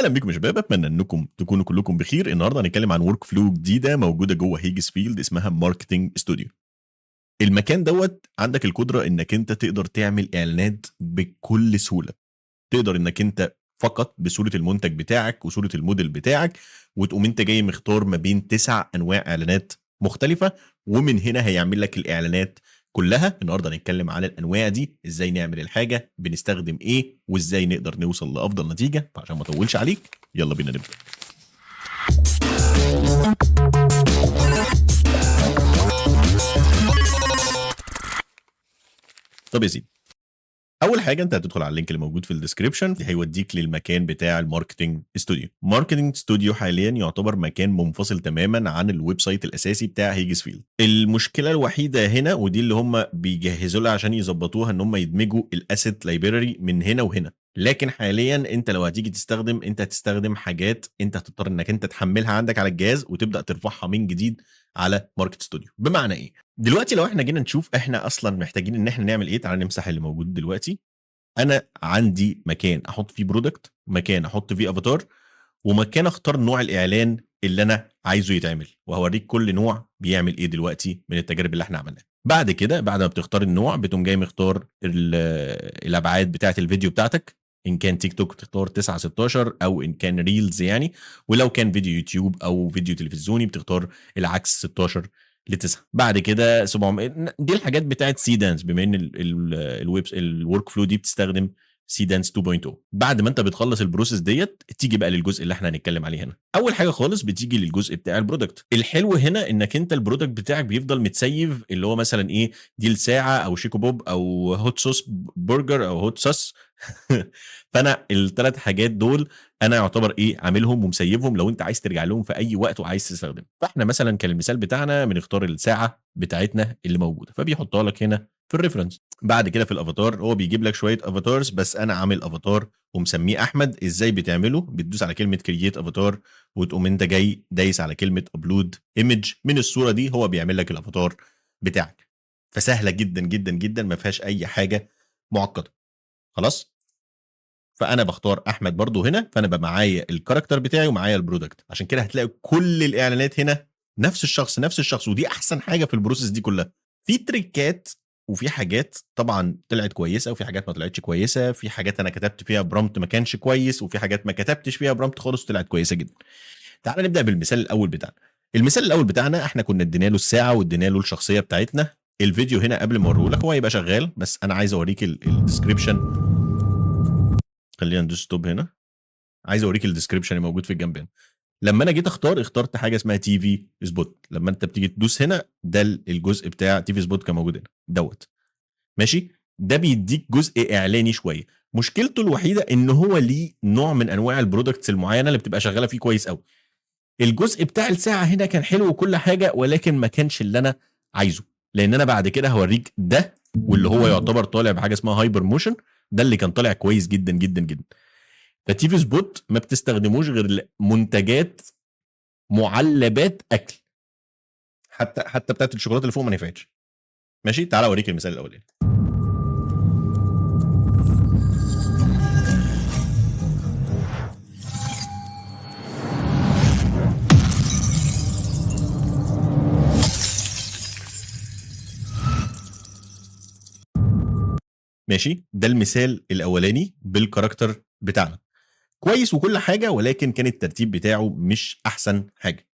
اهلا بكم يا شباب، اتمنى انكم تكونوا كلكم بخير. النهارده هنتكلم عن ورك فلو جديده موجوده جوه هيجسفيلد اسمها ماركتنج ستوديو. المكان دوت عندك القدره انك انت تقدر تعمل اعلانات بكل سهوله. تقدر انك انت فقط بصوره المنتج بتاعك وصوره الموديل بتاعك، وتقوم انت جاي مختار ما بين 9 انواع اعلانات مختلفه، ومن هنا هيعمل لك الاعلانات كلها. النهارده هنتكلم على الانواع دي، ازاي نعمل الحاجه، بنستخدم ايه، وازاي نقدر نوصل لافضل نتيجه. فعشان ما اطولش عليك يلا بينا نبدا. طب يا سيدي، اول حاجه انت هتدخل على اللينك اللي موجود في الديسكريبشن، هيوديك للمكان بتاع الماركتنج ستوديو. ماركتنج ستوديو حاليا يعتبر مكان منفصل تماما عن الويب سايت الاساسي بتاع هيجسفيلد. المشكله الوحيده هنا، ودي اللي هم بيجهزوا لها عشان يظبطوها، ان هم يدمجوا الاسيت لايبراري من هنا وهنا. لكن حاليا انت لو هتيجي تستخدم، انت هتستخدم حاجات انت هتضطر انك انت تحملها عندك على الجهاز وتبدا ترفعها من جديد على ماركت ستوديو. بمعنى ايه؟ دلوقتي لو احنا جينا نشوف احنا اصلا محتاجين ان احنا نعمل ايه، تعال نمسح اللي موجود دلوقتي. انا عندي مكان احط فيه برودكت، مكان احط فيه افاتار، ومكان اختار نوع الاعلان اللي انا عايزه يتعمل، وهوريك كل نوع بيعمل ايه دلوقتي من التجارب اللي احنا عملناها. بعد كده بعد ما بتختار النوع، بتقوم جاي مختار الابعاد بتاعه الفيديو بتاعتك. ان كان تيك توك بتختار 9 16، او ان كان ريلز يعني، ولو كان فيديو يوتيوب او فيديو تلفزيوني بتختار العكس 16 ل9. بعد كده 700. دي الحاجات بتاعت سي دانس، بما ان الويب الورك فلو دي بتستخدم سي دانس 2.0. بعد ما انت بتخلص البروسيس ديت، تيجي بقى للجزء اللي احنا هنتكلم عليه هنا. اول حاجه خالص بتيجي للجزء بتاع البرودكت. الحلو هنا انك انت البرودكت بتاعك بيفضل متسيف، اللي هو مثلا ايه، دي الساعه او شيكو بوب او هوت صوص برجر او هوت صوص. فانا الثلاث حاجات دول انا يعتبر ايه عاملهم ومسيفهم، لو انت عايز ترجع لهم في اي وقت وعايز تستخدم. فاحنا مثلا كان المثال بتاعنا بنختار الساعه بتاعتنا اللي موجوده، فبيحطها لك هنا في الريفرنس. بعد كده في الافاتار هو بيجيب لك شويه افاتارز، بس انا عامل افاتار ومسميه احمد. ازاي بتعمله؟ بتدوس على كلمه كرييت افاتار، وتقوم انت جاي دايس على كلمه ابلود ايمج من الصوره دي، هو بيعمل لك الافاتار بتاعك. فسهله جدا جدا جدا، ما فيهاش اي حاجه معقده. خلاص، فانا بختار احمد برضو هنا، فانا بقى معايا الكاركتر بتاعي ومعايا البرودكت. عشان كده هتلاقي كل الاعلانات هنا نفس الشخص نفس الشخص، ودي احسن حاجه في البروسيس دي كلها. في تريكات وفي حاجات طبعا طلعت كويسه، وفي حاجات ما طلعتش كويسه، في حاجات انا كتبت فيها برومبت ما كانش كويس، وفي حاجات ما كتبتش فيها برومبت خالص طلعت كويسه جدا. تعال نبدا بالمثال الاول بتاعنا. المثال الاول بتاعنا احنا كنا ادينا له الساعه وادينا له الشخصيه بتاعتنا. الفيديو هنا قبل ما اوريه لك هو هيبقى شغال، بس انا عايز اوريك الديسكريبشن. خلينا ندوس ستوب هنا. عايز اوريك الديسكريبشن اللي موجود في الجنب هنا. لما انا جيت اخترت حاجه اسمها تي في سبوت. لما انت بتيجي تدوس هنا، ده الجزء بتاع تي في سبوت كان موجود هنا دوت. ماشي، ده بيديك جزء اعلاني شويه. مشكلته الوحيده ان هو ليه نوع من انواع البرودكتس المعينه اللي بتبقى شغاله فيه كويس قوي. الجزء بتاع الساعه هنا كان حلو وكل حاجه، ولكن ما كانش اللي انا عايزه. لان انا بعد كده هوريك ده، واللي هو يعتبر طالع بحاجه اسمها هايبر موشن، ده اللي كان طالع كويس جدا جدا جدا. فتي في سبوت ما بتستخدموش غير منتجات معلبات اكل، حتى بتاعت الشوكولاته اللي فوق ما نفعتش. ماشي، تعال اوريك المثال الاولاني. ماشي، ده المثال الاولاني بالكاركتر بتاعنا كويس وكل حاجه، ولكن كان الترتيب بتاعه مش احسن حاجه.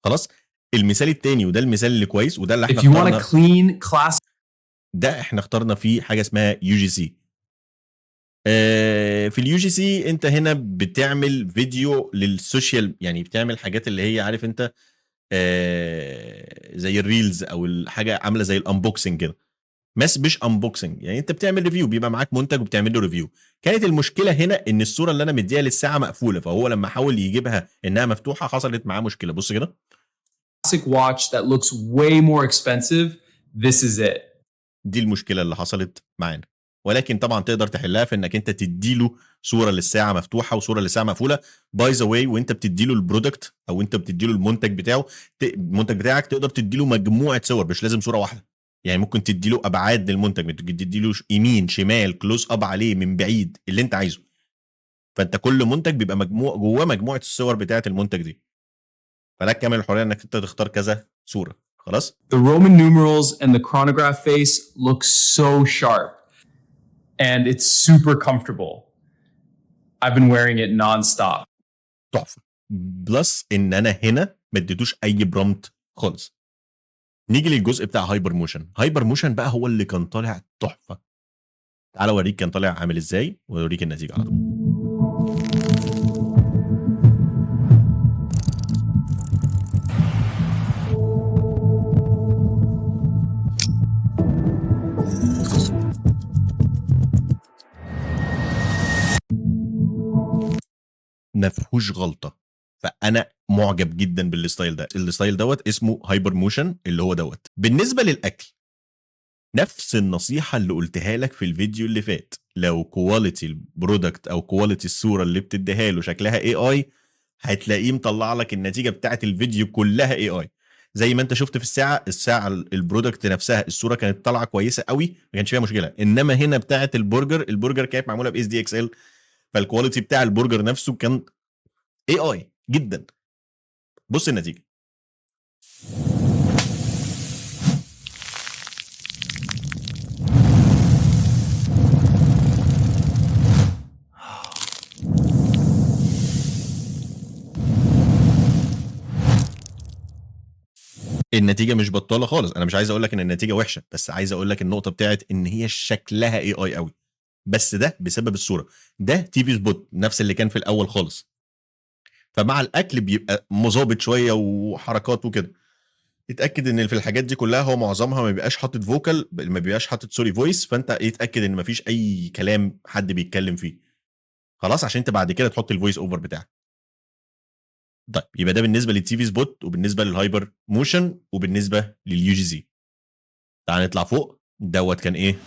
خلاص، المثال الثاني وده المثال اللي كويس، وده اللي احنا If you want اخترنا. a clean class ده احنا اخترنا فيه حاجه اسمها يو جي سي. في اليو جي سي انت هنا بتعمل فيديو للسوشيال، يعني بتعمل حاجات اللي هي عارف انت زي الريلز او الحاجه عامله زي الانبوكسنج كده. بس مش انبوكسنج، يعني انت بتعمل ريفيو، بيبقى معاك منتج وبتعمل له ريفيو. كانت المشكله هنا ان الصوره اللي انا مديها للساعه مقفوله، فهو لما حاول يجيبها انها مفتوحه حصلت معاه مشكله. بص كده، watch that looks way more expensive, this is it. دي المشكله اللي حصلت معانا. ولكن طبعا تقدر تحلها في انك انت تديله صوره للساعه مفتوحه وصوره للساعه مقفوله. باي ذا واي، وانت بتديله البرودكت او انت بتديله المنتج بتاعه، المنتج بتاعك تقدر تديله مجموعه صور، مش لازم صوره واحده. يعني ممكن تديله ابعاد للمنتج، ممكن تديله يمين شمال كلوز اب عليه من بعيد اللي انت عايزه. فانت كل منتج بيبقى مجموع جواه مجموعه الصور بتاعه المنتج دي، فلك كامل الحريه انك انت تختار كذا صوره. خلاص. The Roman numerals and the chronograph face look so sharp and it's super comfortable. I've been wearing it nonstop. تحفه. بلس ان انا هنا ما اديتوش اي برومت خالص. نيجي للجزء بتاع هايبر موشن. هايبر موشن بقى هو اللي كان طالع تحفه. تعال اوريك كان طالع عامل ازاي واوريك النتيجه على طول. ما فيهوش غلطه. فانا معجب جدا بالستايل ده. الستايل دوت اسمه هايبر موشن اللي هو دوت. بالنسبه للاكل نفس النصيحه اللي قلتها لك في الفيديو اللي فات، لو كواليتي البرودكت او كواليتي الصوره اللي بتديها له شكلها اي اي هتلاقيه مطلع لك النتيجه بتاعه الفيديو كلها اي اي. زي ما انت شفت في الساعه البرودكت نفسها الصوره كانت طالعه كويسه قوي ما كانش فيها مشكله، انما هنا بتاعه البرجر كانت معموله باس دي اكس ال، فالكواليتي بتاع البرجر نفسه كان اي اي جدا. بص النتيجه. النتيجه مش بطاله خالص. انا مش عايز اقول لك ان النتيجه وحشه، بس عايز اقول لك النقطه بتاعت ان هي شكلها اي اي قوي، بس ده بسبب الصوره. ده تي في سبوت نفس اللي كان في الاول خالص، فمع الاكل بيبقى مظابط شويه وحركات وكده. اتاكد ان في الحاجات دي كلها هو معظمها ما بيبقاش حاطط فوكال، ما بيبقاش حاطط سوري فويس، فانت يتاكد ان ما فيش اي كلام حد بيتكلم فيه خلاص، عشان انت بعد كده تحط الفويس اوفر بتاعك. طيب يبقى ده بالنسبه للتي في سبوت وبالنسبه للهايبر موشن وبالنسبه لليو جي زي. تعال نطلع فوق. دوت كان ايه؟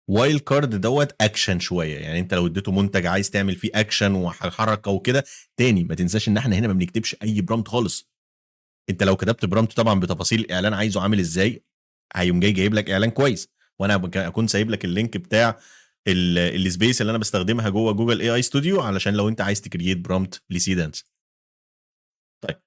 وايلد كارد دوت اكشن شويه، يعني انت لو اديته منتج عايز تعمل فيه اكشن وحركه وكده. تاني ما تنساش ان احنا هنا ما بنكتبش اي برومت خالص. انت لو كتبت برومت طبعا بتفاصيل الاعلان عايزه عامل ازاي هيقوم جايب لك اعلان كويس، وانا اكون سايب لك اللينك بتاع السبيس اللي انا بستخدمها جوه جوجل اي اي ستوديو علشان لو انت عايز تكريت برومت لسيدانس. طيب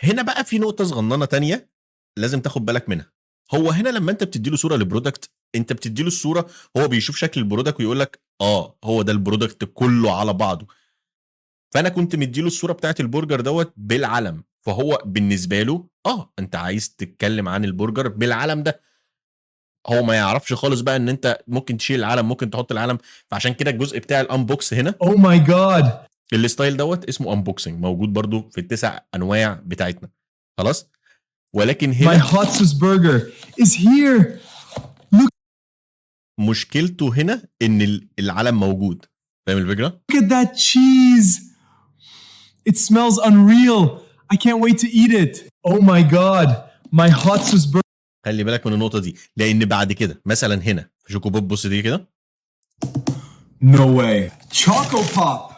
هنا بقى في نقطه صغننه تانية لازم تاخد بالك منها. هو هنا لما انت بتدي له صوره لبرودكت، انت بتدي له الصوره هو بيشوف شكل البرودكت ويقول لك هو ده البرودكت كله على بعضه. فانا كنت مديله الصوره بتاعت البرجر دوت بالعلم، فهو بالنسبه له انت عايز تتكلم عن البرجر بالعلم ده. هو ما يعرفش خالص بقى ان انت ممكن تشيل العلم ممكن تحط العلم. فعشان كده الجزء بتاع الانبوكس هنا Oh my God. الستايل دوت اسمه انبوكسنج، موجود برضو في ال9 انواع بتاعتنا. خلاص. ولكن My هنا hot sauce burger is here. مشكلته هنا ان العلم موجود. فاهم الفكره؟ Look at that cheese. It smells unreal. I can't wait to eat it. Oh my God. My hot sauce burger. خلي بالك من النقطه دي، لان بعد كده مثلا هنا في شوكو بوب بص دي كده. No way. Choco Pop.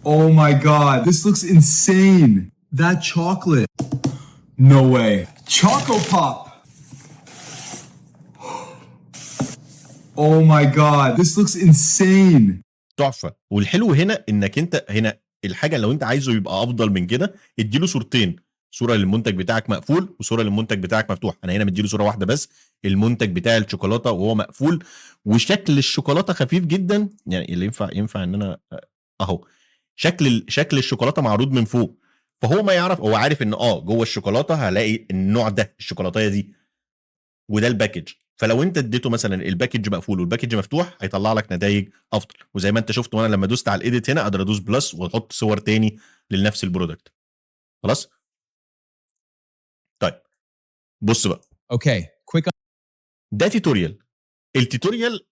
Oh my God. This looks insane. That chocolate. No way. Choco Pop. Oh my God. This looks insane. تحفه. والحلو هنا انك انت هنا الحاجه لو انت عايزه يبقى افضل من كده اديله صورتين، صوره للمنتج بتاعك مقفول وصوره للمنتج بتاعك مفتوح. انا هنا مديله صوره واحده بس، المنتج بتاع الشوكولاته وهو مقفول وشكل الشوكولاته خفيف جدا. يعني اللي ينفع ان انا اهو شكل الشوكولاته معروض من فوق، فهو ما يعرف. هو عارف ان جوه الشوكولاته هلاقي النوع ده الشوكولاتيه دي وده الباكج. فلو انت اديته مثلا الباكج مقفول والباكج مفتوح هيطلع لك نتائج افضل. وزي ما انت شفت وانا لما دوست على الايديت هنا اقدر ادوس بلس واحط صور تاني لنفس البرودكت. خلاص. طيب بص بقى. Okay. Quick ده توتوريال. التوتوريال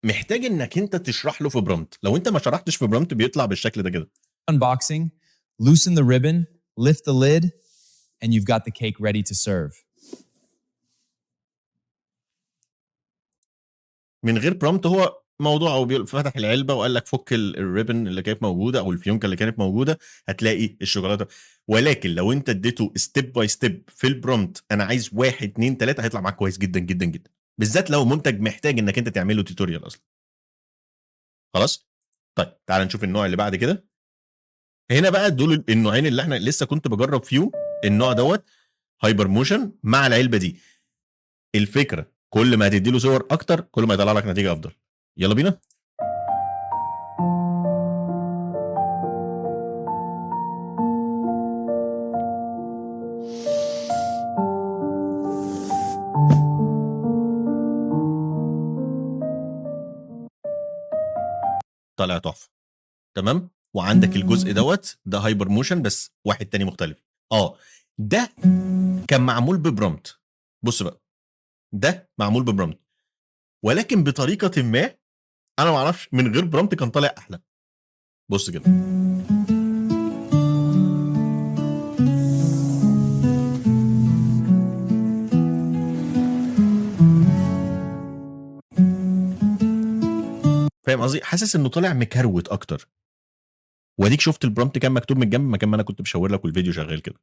محتاج انك انت تشرح له في برومت. لو انت ما شرحتش في برومت بيطلع بالشكل ده كده. unboxing. Loosen the ribbon, lift the lid, and you've got the cake ready to serve. من غير برومت هو موضوع او فتح العلبه وقال لك فك الريبن اللي كانت موجوده او الفيونكه اللي كانت موجوده، هتلاقي الشوكولاته. ولكن لو انت اديته ستيب باي ستيب في البرومت، انا عايز 1 2 3، هيطلع معاك كويس جدا جدا جدا، بالذات لو منتج محتاج انك انت تعمل له توتوريال اصلا. خلاص. طيب تعال نشوف النوع اللي بعد كده. هنا بقى دول النوعين اللي احنا لسه كنت بجرب فيهم. النوع دوت هايبر موشن مع العلبه دي. الفكره كل ما هتدي له صور اكتر كل ما يطلع لك نتيجه افضل. يلا بينا. طالع تحفه. تمام. وعندك الجزء دوت ده هايبر موشن بس واحد تاني مختلف. ده كان معمول ببرومت. بص بقى، ده معمول ببرومت ولكن بطريقه ما انا ما اعرفش، من غير برومت كان طالع احلى. بص كده. فاهم قصدي؟ حاسس انه طالع مكروت اكتر. واديك شفت البرومت كان مكتوب من جنب مكان ما انا كنت بشاور لك والفيديو شغال كده.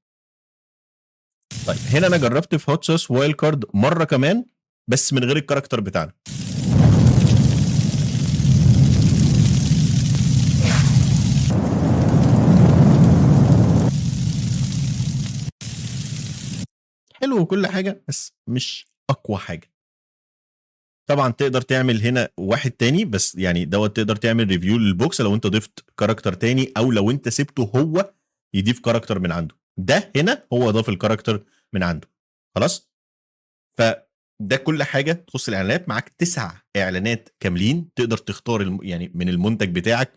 طيب هنا انا جربت في هوت صوص وايلد كارد مره كمان بس من غير الكاركتر بتاعنا. حلو وكل حاجه بس مش اقوى حاجه. طبعا تقدر تعمل هنا واحد تاني، بس يعني دوت تقدر تعمل ريفيو للبوكس لو انت ضفت كاركتر تاني او لو انت سبته هو يضيف كاركتر من عنده. ده هنا هو ضاف الكاركتر من عنده. خلاص. فده كل حاجه تخص الاعلانات. معاك 9 اعلانات كاملين تقدر تختار يعني من المنتج بتاعك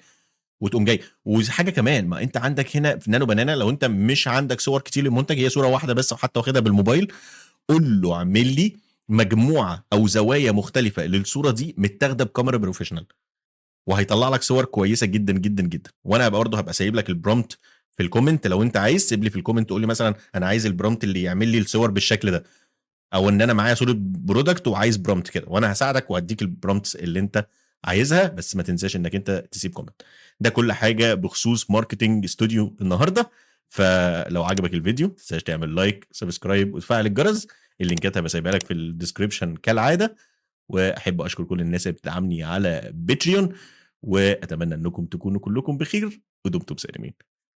وتقوم جاي. وحاجه كمان، ما انت عندك هنا في نانو بنانا لو انت مش عندك صور كتير للمنتج، هي صوره واحده بس وحتى واخدها بالموبايل، قول له اعمل لي مجموعه او زوايا مختلفه للصوره دي متاخده بكاميرا بروفيشنال، وهيطلع لك صور كويسه جدا جدا جدا. وانا برضه هبقى سايب لك البرومت في الكومنت، لو انت عايز سيب لي في الكومنت تقول لي مثلا انا عايز البرومت اللي يعمل لي الصور بالشكل ده، او ان انا معايا صوره برودكت وعايز برومت كده، وانا هساعدك وهديك البرومتس اللي انت عايزها. بس ما تنساش انك انت تسيب كومنت. ده كل حاجه بخصوص ماركتنج استوديو النهارده. فلو عجبك الفيديو ما تنساش تعمل لايك سبسكرايب وتفعل الجرس. اللينكات هبقى سايبها لك في الديسكربشن كالعاده. واحب اشكر كل الناس اللي بتدعمني على باتريون، واتمنى انكم تكونوا كلكم بخير ودمتم سالمين.